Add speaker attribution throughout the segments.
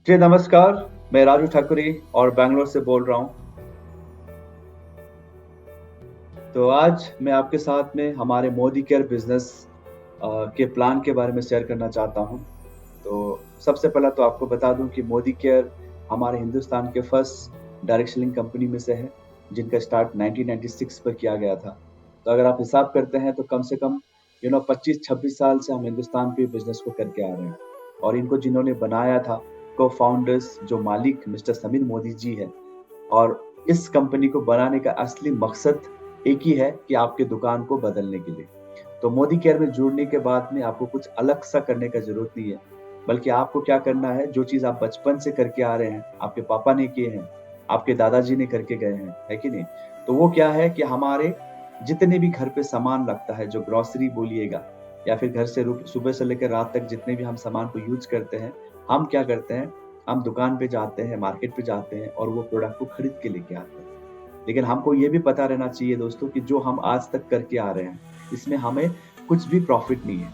Speaker 1: जी नमस्कार, मैं राजू ठाकुरी और बैंगलोर से बोल रहा हूँ। तो आज मैं आपके साथ में हमारे मोदी केयर बिज़नेस के प्लान के बारे में शेयर करना चाहता हूँ। तो सबसे पहला तो आपको बता दूँ कि मोदी केयर हमारे हिंदुस्तान के फर्स्ट डायरेक्ट सेलिंग कंपनी में से है, जिनका स्टार्ट 1996 में किया गया था। तो अगर आप हिसाब करते हैं तो कम से कम 25-26 साल से हम हिंदुस्तान के बिज़नेस को करके आ रहे हैं। और इनको जिन्होंने बनाया था, को-फाउंडर्स जो मालिक मिस्टर समीर मोदी जी हैं। और इस कंपनी को बनाने का असली मकसद एक ही है कि आपके दुकान को बदलने के लिए। तो मोदी केयर में जुड़ने के बाद में आपको कुछ अलग सा करने का ज़रूरत नहीं है, बल्कि आपको क्या करना है, जो चीज़ आप बचपन से करके आ रहे हैं, आपके पापा ने किए हैं, आपके दादाजी ने करके गए हैं, है कि नहीं? तो वो क्या है कि हमारे जितने भी घर पे सामान लगता है, जो ग्रोसरी बोलिएगा या फिर घर से रु सुबह से लेकर रात तक जितने भी हम सामान को यूज़ करते हैं, हम क्या करते हैं, हम दुकान पे जाते हैं, मार्केट पे जाते हैं और वो प्रोडक्ट को खरीद के लेके आते हैं। लेकिन हमको ये भी पता रहना चाहिए दोस्तों कि जो हम आज तक करके आ रहे हैं, इसमें हमें कुछ भी प्रॉफ़िट नहीं है,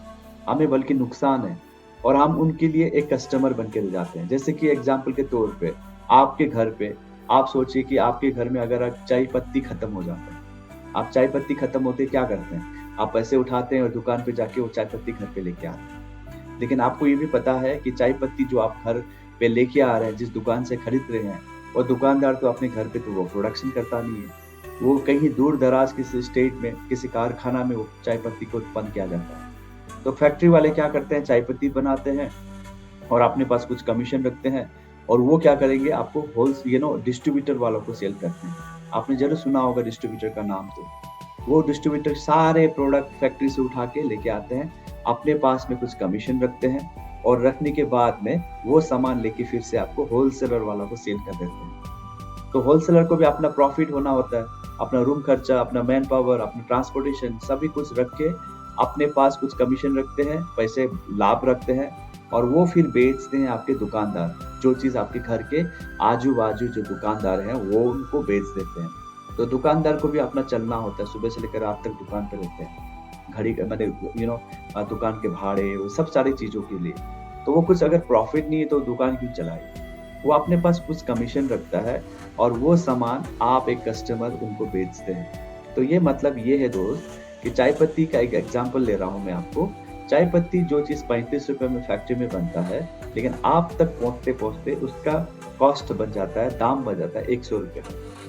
Speaker 1: हमें बल्कि नुकसान है और हम उनके लिए एक कस्टमर बन के रह जाते हैं। जैसे कि एग्ज़ाम्पल के तौर पे, आपके घर पे आप सोचिए कि आपके घर में अगर चाय पत्ती खत्म हो जाता है, आप चाय पत्ती खत्म होते ही क्या करते हैं? आप पैसे उठाते हैं और दुकान पे जाके वो चाय पत्ती घर पे लेके आते हैं। लेकिन आपको ये भी पता है कि चाय पत्ती जो आप घर पे लेके आ रहे हैं, जिस दुकान से खरीद रहे हैं, वो दुकानदार तो अपने घर पे तो वो प्रोडक्शन करता नहीं है। वो कहीं दूर-दराज किसी स्टेट में, किसी कारखाना में वो चाय पत्ती को उत्पन्न किया जाता है। तो फैक्ट्री वाले क्या करते हैं, चाय पत्ती बनाते हैं और अपने पास कुछ कमीशन रखते हैं और वो क्या करेंगे, आपको डिस्ट्रीब्यूटर वालों को सेल करते हैं। आपने ज़रूर सुना होगा डिस्ट्रीब्यूटर का नाम तो। वो डिस्ट्रीब्यूटर सारे प्रोडक्ट फैक्ट्री से उठा के लेके आते हैं, अपने पास में कुछ कमीशन रखते हैं और रखने के बाद में वो सामान लेके फिर से आपको होलसेलर वालों को सेल कर देते हैं। तो होलसेलर को भी अपना प्रॉफिट होना होता है, अपना रूम खर्चा, अपना मैन पावर, अपना ट्रांसपोर्टेशन सभी कुछ रख के अपने पास कुछ कमीशन रखते हैं, पैसे लाभ रखते हैं और वो फिर बेचते हैं आपके दुकानदार। जो चीज़ आपके घर के आजू-बाजू जो दुकानदार हैं, वो उनको बेच देते हैं। तो दुकानदार को भी अपना चलना होता है, सुबह से लेकर रात तक दुकान पे रहते हैं। घड़ी का मतलब दुकान के भाड़े, वो सब सारी चीज़ों के लिए। तो वो कुछ अगर प्रॉफिट नहीं है तो दुकान क्यों चलाएगा? वो अपने पास कुछ कमीशन रखता है और वो सामान आप एक कस्टमर उनको बेचते हैं। तो ये मतलब ये है दोस्त कि चाय पत्ती का एक एग्ज़ाम्पल ले रहा हूँ मैं आपको। चाय पत्ती जो चीज़ ₹35 में फैक्ट्री में बनता है, लेकिन आप तक पहुँचते-पहुँचते उसका कॉस्ट बन जाता है, दाम बन जाता है ₹100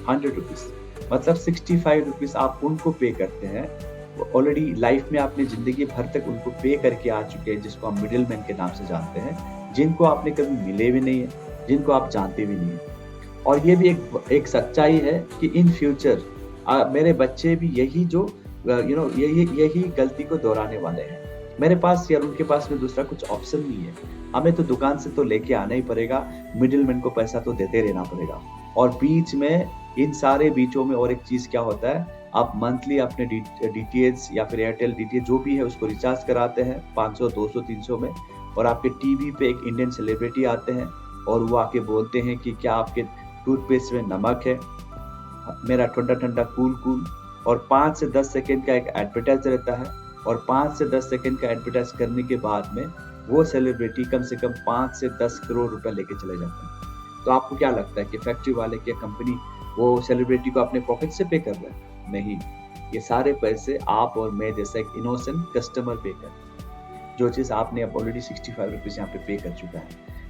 Speaker 1: ₹100 मतलब ₹65 आप उनको पे करते हैं। वो ऑलरेडी लाइफ़ में आपने ज़िंदगी भर तक उनको पे करके आ चुके हैं, जिसको हम मिडलमैन के नाम से जानते हैं, जिनको आपने कभी मिले भी नहीं हैं। जिनको आप जानते भी नहीं हैं। और ये भी एक सच्चाई है कि इन फ्यूचर मेरे बच्चे भी यही जो यही यही गलती को दोहराने वाले हैं। मेरे पास या उनके पास में दूसरा कुछ ऑप्शन नहीं है। हमें तो दुकान से तो लेके आना ही पड़ेगा, मिडलमैन को पैसा तो देते रहना पड़ेगा। और बीच में इन सारे बीचों में और एक चीज़ क्या होता है, आप मंथली अपने डीटीएच या फिर एयरटेल डीटीएच जो भी है उसको रिचार्ज कराते हैं 500, 200, 300 में और आपके टीवी पे एक इंडियन सेलिब्रिटी आते हैं और वो आके बोलते हैं कि क्या आपके टूथपेस्ट में नमक है? मेरा ठंडा-ठंडा कूल-कूल और 5 से 10 सेकंड का एक एडवर्टाइज़ रहता है और 5 से 10 सेकंड का एडवर्टाइज़ करने के बाद में वो सेलिब्रिटी कम से कम 5 से 10 करोड़ रुपए लेके चले जाते हैं। तो आपको क्या लगता है कि फैक्ट्री वाले क्या कंपनी वो सेलिब्रिटी को अपने पॉकेट से पे कर रहा है? नहीं, ये सारे पैसे आप और मैं जैसा एक इनोसेंट कस्टमर पे कर रहा है। जो चीज़ आपने अब ऑलरेडी ₹65 यहाँ पे पे कर चुका है।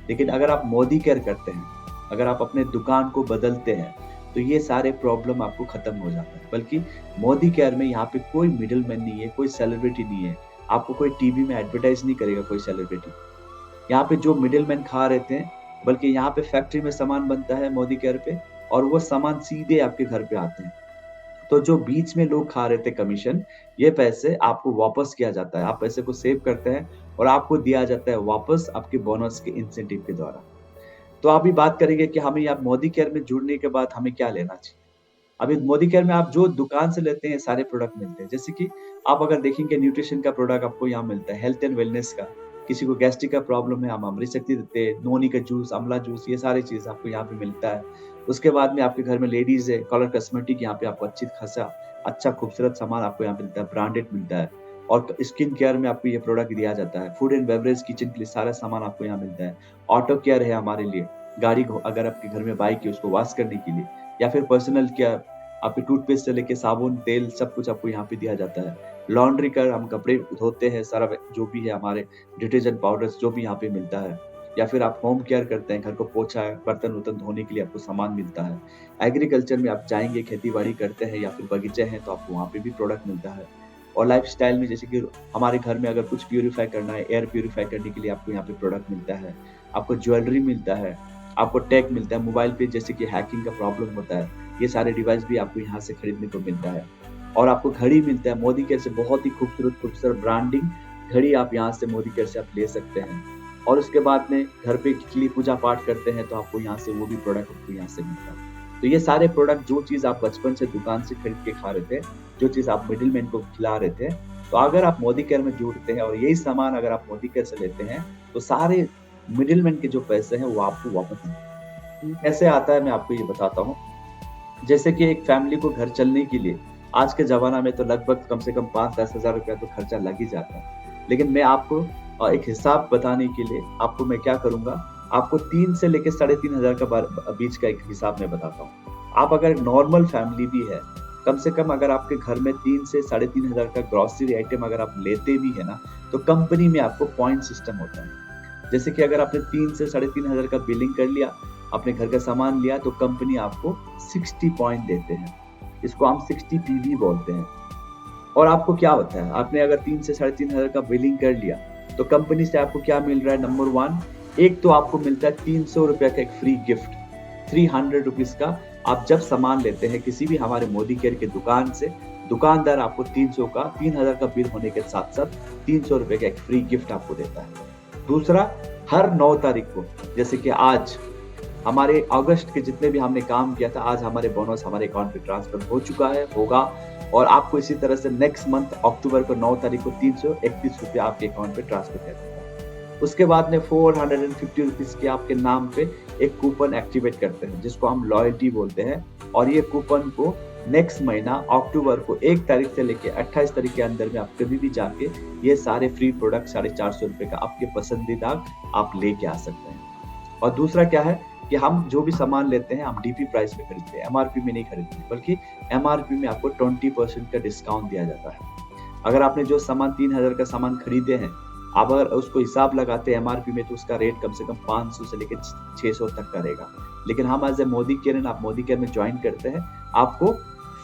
Speaker 1: लेकिन अगर आप मोदी केयर करते हैं, अगर आप अपने दुकान को बदलते हैं, तो ये सारे प्रॉब्लम आपको खत्म हो जाता है। बल्कि मोदी केयर में यहाँ पे कोई मिडलमैन नहीं है, कोई सेलिब्रिटी नहीं है। आपको कोई टीवी में एडवर्टाइज़ नहीं करेगा कोई सेलिब्रिटी। यहाँ पे जो मिडलमैन खा रहते हैं, बल्कि यहाँ पे फैक्ट्री में सामान बनता है मोदी केयर पे और वो सामान सीधे आपके घर पे आते हैं। तो जो बीच में लोग खा रहे थे कमीशन, ये पैसे आपको वापस किया जाता है। आप पैसे को सेव करते हैं और आपको दिया जाता है वापस आपके बोनस के इंसेंटिव के द्वारा। तो अभी बात करेंगे कि हमें यहाँ मोदी केयर में जुड़ने के बाद हमें क्या लेना चाहिए? अभी मोदी केयर में आप जो दुकान से लेते हैं सारे प्रोडक्ट मिलते हैं। जैसे कि आप अगर देखेंगे न्यूट्रिशन का प्रोडक्ट आपको यहाँ मिलता है, हेल्थ एंड वेलनेस का। किसी को गैस्ट्रिक का प्रॉब्लम है, हम अमृत शक्ति देते हैं, नोनी का जूस, आंवला जूस ये सारी चीज़ आपको यहाँ पे मिलता है। उसके बाद में आपके घर में लेडीज़ है, कलर कॉस्मेटिक यहाँ पे आपको अच्छी खासा अच्छा खूबसूरत सामान आपको यहाँ मिलता है, ब्रांडेड मिलता है। और स्किन केयर में आपको ये प्रोडक्ट दिया जाता है। फूड एंड बेवरेज किचन के लिए सारा सामान आपको यहाँ मिलता है। ऑटो केयर है हमारे लिए, गाड़ी को अगर आपके घर में बाइक है उसको वॉश करने के लिए, या फिर पर्सनल केयर, आपके टूथपेस्ट से लेके साबुन, तेल सब कुछ आपको यहाँ पे दिया जाता है। लॉन्ड्री का हम कपड़े धोते हैं, सारा जो भी है हमारे डिटर्जेंट पाउडर्स जो भी यहाँ पे मिलता है। या फिर आप होम केयर करते हैं, घर को पोछा, बर्तन-वर्तन धोने के लिए आपको सामान मिलता है। एग्रीकल्चर में आप जाएँगे, खेती-बाड़ी करते हैं या फिर बगीचे हैं तो आपको वहाँ पे भी प्रोडक्ट मिलता है। और लाइफ़स्टाइल में जैसे कि हमारे घर में अगर कुछ प्यूरीफाई करना है, एयर प्यूरीफाई करने के लिए आपको यहाँ पे प्रोडक्ट मिलता है। आपको ज्वेलरी मिलता है, आपको टेक मिलता है, मोबाइल पे जैसे कि हैकिंग का प्रॉब्लम होता है, ये सारे डिवाइस भी आपको यहाँ से खरीदने को मिलता है। और आपको घड़ी मिलता है, मोदी केयर से बहुत ही खूबसूरत ब्रांडिंग घड़ी आप यहाँ से मोदी केयर से आप ले सकते हैं। और उसके बाद में घर पे के लिए पूजा-पाठ करते हैं तो आपको यहाँ से वो भी प्रोडक्ट आपको यहाँ से मिलता है। तो ये सारे प्रोडक्ट जो चीज़ आप बचपन से दुकान से खरीद के खा रहे थे, जो चीज़ आप मिडलमैन को खिला रहे थे, तो अगर आप मोदी केयर में जुड़ते हैं और यही सामान अगर आप मोदी केयर से लेते हैं, तो सारे मिडलमैन के जो पैसे हैं वो आपको वापस मिलते हैं। कैसे आता है मैं आपको ये बताता हूँ। जैसे कि एक फैमिली को घर चलने के लिए आज के ज़माना में तो लगभग कम से कम 5-10 हज़ार रुपया तो खर्चा लग ही जाता है। लेकिन मैं आपको एक हिसाब बताने के लिए आपको मैं क्या करूँगा, आपको 3 से लेके 3,500 का बीच का एक हिसाब मैं बताता हूँ। आप अगर नॉर्मल फैमिली भी है, कम से कम अगर आपके घर में 3 से 3,500 का ग्रोसरी आइटम अगर आप लेते भी है ना, तो कंपनी में आपको पॉइंट सिस्टम होता है। जैसे कि अगर आपने 3 से 3,500 का बिलिंग कर लिया, अपने घर का सामान लिया, तो कंपनी आपको 60 पॉइंट देते हैं। इसको हम 60 पीवी बोलते हैं। और आपको क्या होता है, आपने अगर 3 से 3,500 का बिलिंग कर लिया, तो कंपनी से आपको क्या मिल रहा है, नंबर 1, एक तो आपको मिलता है 300 रुपए का एक फ्री गिफ्ट, 300 रुपीज़ का। आप जब सामान लेते हैं किसी भी हमारे मोदी केयर के दुकान से, दुकानदार आपको 300 का 3,000 का बिल होने के साथ-साथ 300 रुपए का एक फ्री गिफ्ट आपको देता है। दूसरा, हर 9 तारीख को, जैसे कि आज हमारे अगस्त के जितने भी हमने काम किया था, आज हमारे बोनस हमारे अकाउंट में ट्रांसफर हो चुका है, होगा। और आपको इसी तरह से नेक्स्ट मंथ अक्टूबर को 9 तारीख को 331 रुपए आपके अकाउंट में ट्रांसफर कर देता है। उसके बाद में 450 रुपीज़ के आपके नाम पे एक कूपन एक्टिवेट करते हैं, जिसको हम लॉयल्टी बोलते हैं। और ये कूपन को नेक्स्ट महीना अक्टूबर को 1 तारीख से लेके 28 तारीख के अंदर में आप कभी भी जाके ये सारे फ्री प्रोडक्ट 450 रुपए का आपके पसंदीदा आप लेके आ सकते हैं। और दूसरा क्या है कि हम जो भी सामान लेते हैं हम डीपी प्राइस में खरीदते हैं, एमआरपी में नहीं खरीदते, बल्कि एमआरपी में आपको 20% का डिस्काउंट दिया जाता है। अगर आपने जो सामान 3,000 का सामान खरीदे हैं, आप अगर उसको हिसाब लगाते हैं एमआरपी में, तो उसका रेट कम से कम 500 से लेकर 600 तक का रहेगा। लेकिन हम एज ए मोदी केयर, आप मोदी केयर में ज्वाइन करते हैं, आपको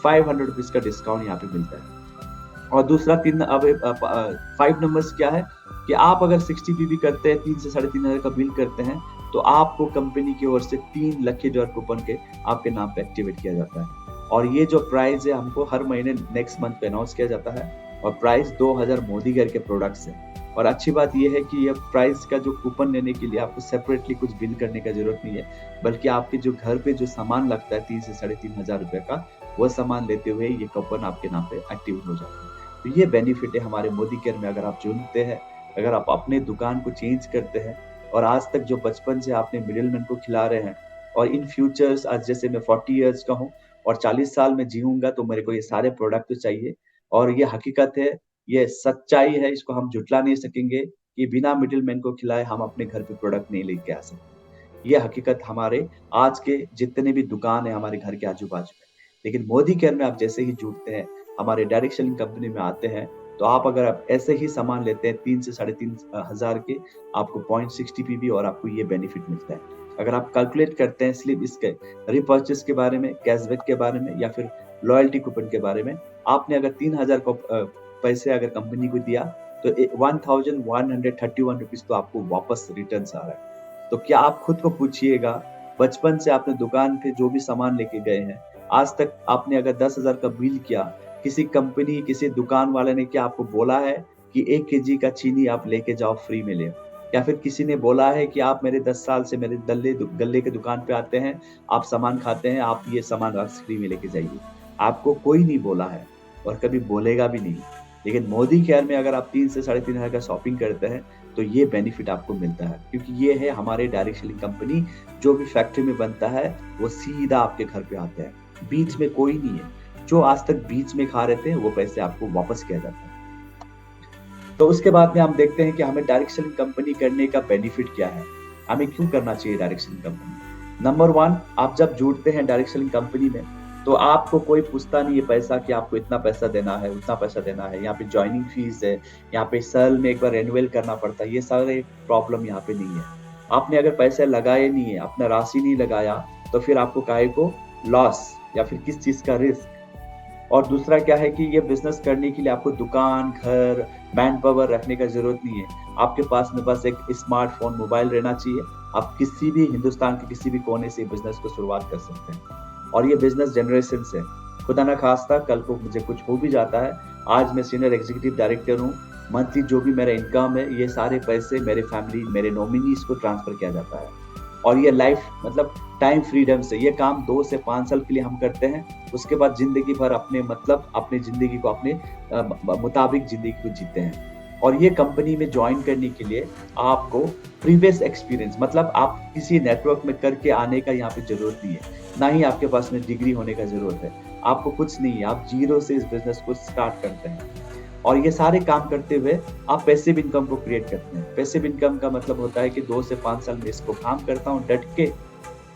Speaker 1: 500 रुपीज़ का डिस्काउंट यहाँ पे मिलता है। और दूसरा 5 नंबर्स क्या है कि आप अगर 60 पीवी करते हैं, 3 से 3,500 का बिल करते हैं, तो आपको कंपनी की ओर से 3 लकी ड्रॉ कूपन के आपके नाम पे एक्टिवेट किया जाता है। और ये जो प्राइस है हमको हर महीने नेक्स्ट मंथ पे अनाउंस किया जाता है। और प्राइस 2000 मोदी केयर के प्रोडक्ट्स है। और अच्छी बात ये है कि ये प्राइस का जो कूपन लेने के लिए आपको सेपरेटली कुछ बिल करने का जरूरत नहीं है, बल्कि आपके जो घर पे जो सामान लगता है 3 से 3,500 रुपए का, वो सामान लेते हुए ये कूपन आपके नाम पे एक्टिवेट हो जाता है। तो ये बेनिफिट है हमारे मोदी केयर में। अगर आप जुड़ते हैं, अगर आप अपने दुकान को चेंज करते हैं, और आज तक जो बचपन से आपने मिडलमैन को खिला रहे हैं, और इन फ्यूचर्स आज जैसे मैं 40 इयर्स का हूँ और 40 साल में जीऊँगा, तो मेरे को ये सारे प्रोडक्ट तो चाहिए। और ये हकीकत है, ये सच्चाई है, इसको हम झुठला नहीं सकेंगे कि बिना मिडलमैन को खिलाए हम अपने घर पे प्रोडक्ट नहीं लेके आ सकते। ये हकीकत हमारे आज के जितने भी दुकान है हमारे घर के आजू-बाजू में। लेकिन मोदी केयर में आप जैसे ही जुड़ते हैं, हमारे डायरेक्ट सेलिंग कंपनी में आते हैं, तो आप अगर आप ऐसे ही सामान लेते हैं 3 से 3,500 के, आपको 0.60 पीवी और आपको ये बेनिफिट मिलता है। अगर आप कैलकुलेट करते हैं स्लिप इसके रीपर्चेज़ के बारे में, कैशबैक के बारे में, या फिर लॉयल्टी कूपन के बारे में, आपने अगर 3,000 को पैसे अगर कंपनी को दिया, तो 1,131 रुपीज़ तो आपको वापस रिटर्न्स आ रहा है। तो क्या आप खुद को पूछिएगा, बचपन से आपने दुकान पे जो भी सामान लेके गए हैं, आज तक आपने अगर 10,000 का बिल किया, किसी कंपनी, किसी दुकान वाले ने क्या आपको बोला है कि 1 केजी का चीनी आप लेके जाओ फ्री में ले? या फिर किसी ने बोला है कि आप मेरे 10 साल से मेरे गल्ले के दुकान पे आते हैं, आप सामान खाते हैं, आप ये सामान आज फ्री में लेके जाइए? आपको कोई नहीं बोला है और कभी बोलेगा भी नहीं। लेकिन मोदी केयर में अगर आप 3 से 3,500 का शॉपिंग करते हैं, तो ये बेनिफिट आपको मिलता है, क्योंकि ये है हमारे डायरेक्ट सेलिंग कंपनी। जो भी फैक्ट्री में बनता है, वो सीधा आपके घर पे आते हैं। बीच में कोई नहीं है। जो आज तक बीच में खा रहे थे, वो पैसे आपको वापस किया जाता है। तो उसके बाद में हम देखते हैं कि हमें डायरेक्ट सेलिंग कंपनी करने का बेनिफिट क्या है? हमें क्यों करना चाहिए डायरेक्ट सेलिंग कंपनी? नंबर 1, आप जब जुड़ते हैं डायरेक्ट सेलिंग कंपनी में, तो आपको कोई पूछता नहीं है पैसा कि आपको इतना पैसा देना है, उतना पैसा देना है। यहाँ पे जॉइनिंग फीस है, यहाँ पे साल में एक बार रिन्यूअल करना पड़ता है, ये सारे प्रॉब्लम यहाँ पे नहीं है। आपने अगर पैसे लगाए नहीं है, अपना राशि नहीं लगाया, तो फिर आपको काहे को लॉस या फिर किस चीज़ का रिस्क? और दूसरा क्या है कि ये बिज़नेस करने के लिए आपको दुकान, घर, मैन पावर रखने का ज़रूरत नहीं है। आपके पास में बस एक स्मार्टफ़ोन, मोबाइल रहना चाहिए। आप किसी भी हिंदुस्तान के किसी भी कोने से बिज़नेस को शुरुआत कर सकते हैं। और ये बिज़नेस जनरेशन से, खुदा ना ख़ास्ता कल को मुझे कुछ हो भी जाता है, आज मैं सीनियर एग्ज़ीक्यूटिव डायरेक्टर हूँ, मंथली जो भी मेरा इनकम है, ये सारे पैसे मेरे फैमिली, मेरे नॉमिनीज़ को ट्रांसफ़र किया जाता है। और ये लाइफ़ मतलब टाइम फ्रीडम से, ये काम 2 से 5 साल के लिए हम करते हैं, उसके बाद ज़िंदगी भर अपने मतलब अपनी ज़िंदगी को अपने मुताबिक ज़िंदगी को जीते हैं। और ये कंपनी में जॉइन करने के लिए आपको प्रीवियस एक्सपीरियंस मतलब आप किसी नेटवर्क में करके आने का यहाँ पे ज़रूरत नहीं है। ना ही आपके पास में डिग्री होने का ज़रूरत है। आपको कुछ नहीं है, आप ज़ीरो से इस बिज़नेस को स्टार्ट करते हैं। और ये सारे काम करते हुए आप पैसिव इनकम को क्रिएट करते हैं। पैसिव इनकम का मतलब होता है कि 2 से 5 साल में इसको काम करता हूँ डट के,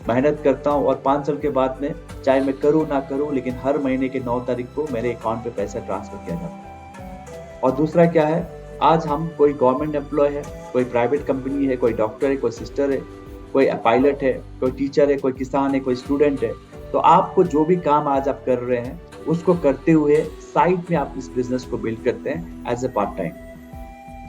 Speaker 1: मेहनत करता हूँ और 5 साल के बाद में चाहे मैं करूँ ना करूँ लेकिन हर महीने के 9 तारीख को मेरे अकाउंट पे पैसा ट्रांसफर किया जाता है। और दूसरा क्या है, आज हम कोई गवर्नमेंट एम्प्लॉय है, कोई प्राइवेट कंपनी है, कोई डॉक्टर है, कोई सिस्टर है, कोई पायलट है, कोई टीचर है, कोई किसान है, कोई स्टूडेंट है। तो आपको जो भी काम आज आप कर रहे हैं, उसको करते हुए साइड में आप इस बिज़नेस को बिल्ड करते हैं एज़ अ पार्ट टाइम।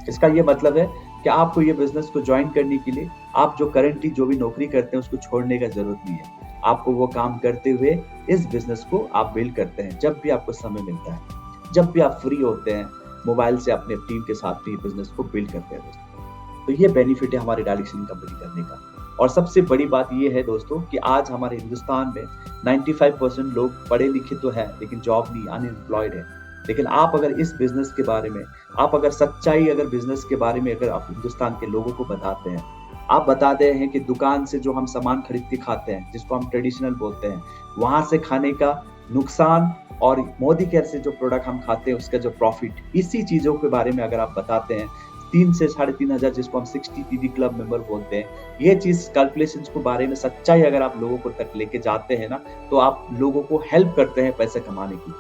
Speaker 1: इसका ये मतलब है कि आपको ये बिज़नेस को जॉइन करने के लिए आप जो करंटली जो भी नौकरी करते हैं उसको छोड़ने का ज़रूरत नहीं है। आपको वो काम करते हुए इस बिज़नेस को आप बिल्ड करते हैं जब भी आपको समय मिलता है। जब भी आप फ्री होते हैं, मोबाइल से अपने टीम के साथ भी बिज़नेस को बिल्ड करते हैं दोस्तों। तो ये बेनिफिट है हमारे डायरेक्ट सेलिंग कंपनी करने का। और सबसे बड़ी बात ये है दोस्तों कि आज हमारे हिंदुस्तान में 95% लोग पढ़े लिखे तो हैं लेकिन जॉब नहीं, अनएम्प्लॉयड है। लेकिन आप अगर इस बिज़नेस के बारे में, आप अगर सच्चाई अगर बिज़नेस के बारे में अगर आप हिंदुस्तान के लोगों को बताते हैं, आप बताते हैं कि दुकान से जो हम सामान खरीद के खाते हैं, जिसको हम ट्रेडिशनल बोलते हैं, वहाँ से खाने का नुकसान और मोदी केयर से जो प्रोडक्ट हम खाते हैं उसका जो प्रॉफ़िट, इसी चीज़ों के बारे में अगर आप बताते हैं, 3 से 3,500 जिसको हम 60 टीडी क्लब मेंबर बोलते हैं, ये चीज़ कैलकुलेशंस के बारे में सच्चाई अगर आप लोगों को तक लेके जाते हैं ना, तो आप लोगों को हेल्प करते हैं पैसे कमाने की।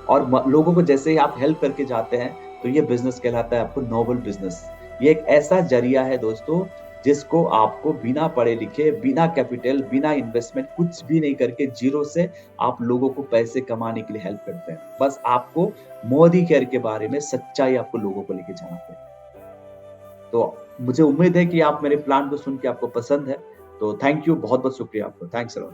Speaker 1: और लोगों को जैसे ही आप हेल्प करके जाते हैं, तो ये बिज़नेस कहलाता है आपको नोबल बिज़नेस। ये एक ऐसा ज़रिया है दोस्तों, जिसको आपको बिना पढ़े लिखे, बिना कैपिटल, बिना इन्वेस्टमेंट कुछ भी नहीं करके ज़ीरो से आप लोगों को पैसे कमाने के लिए हेल्प करते हैं। बस आपको मोदी केयर के बारे में सच्चाई आपको लोगों को लेके जाना है। तो मुझे उम्मीद है कि आप मेरे प्लान को सुन के आपको पसंद है। तो थैंक यू, बहुत-बहुत शुक्रिया आपका। Thanks a lot.